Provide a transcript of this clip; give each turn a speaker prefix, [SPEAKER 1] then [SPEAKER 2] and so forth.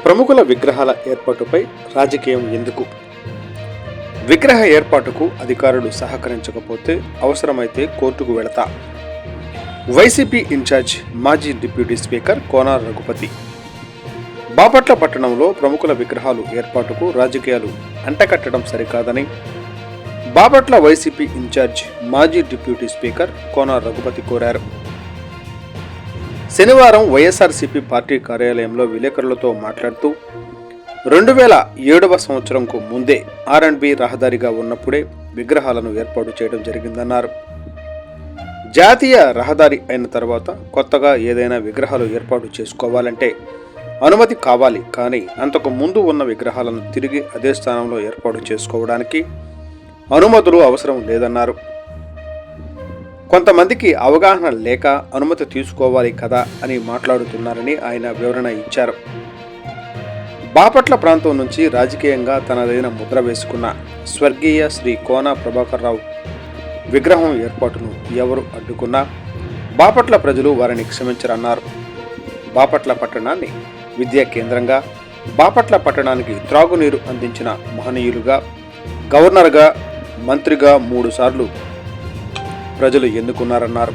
[SPEAKER 1] ప్రముఖుల విగ్రహాల ఏర్పాటుపై రాజకీయం ఎందుకు? విగ్రహ ఏర్పాటుకు అధికారులు సహకరించకపోతే అవసరమైతే కోర్టుకు వెళతా. వైసీపీ ఇన్ఛార్జ్ మాజీ డిప్యూటీ స్పీకర్ కోన రఘుపతి. బాపట్ల పట్టణంలో ప్రముఖుల విగ్రహాలు ఏర్పాటుకు రాజకీయాలు అంటకట్టడం సరికాదని బాపట్ల వైసీపీ ఇన్ఛార్జ్ మాజీ డిప్యూటీ స్పీకర్ కోన రఘుపతి కోరారు. శనివారం వైఎస్ఆర్సీపీ పార్టీ కార్యాలయంలో విలేకరులతో మాట్లాడుతూ 2007వ సంవత్సరంకు ముందే R&B రహదారిగా ఉన్నప్పుడే విగ్రహాలను ఏర్పాటు చేయడం జరిగిందన్నారు. జాతీయ రహదారి అయిన తర్వాత కొత్తగా ఏదైనా విగ్రహాలు ఏర్పాటు చేసుకోవాలంటే అనుమతి కావాలి, కానీ అంతకు ముందు ఉన్న విగ్రహాలను తిరిగి అదే స్థానంలో ఏర్పాటు చేసుకోవడానికి అనుమతులు అవసరం లేదన్నారు. కొంతమందికి అవగాహన లేక అనుమతి తీసుకోవాలి కదా అని మాట్లాడుతున్నారని ఆయన వివరణ ఇచ్చారు. బాపట్ల ప్రాంతం నుంచి రాజకీయంగా తనదైన ముద్ర వేసుకున్న స్వర్గీయ శ్రీ కోన ప్రభాకర్ రావు విగ్రహం ఏర్పాటును ఎవరు అడ్డుకున్నా బాపట్ల ప్రజలు వారిని క్షమించరన్నారు. బాపట్ల పట్టణాన్ని విద్యా కేంద్రంగా, బాపట్ల పట్టణానికి త్రాగునీరు అందించిన మహనీయులుగా, గవర్నర్గా, మంత్రిగా 3 సార్లు ప్రజలు ఎన్నుకున్నారన్నారు.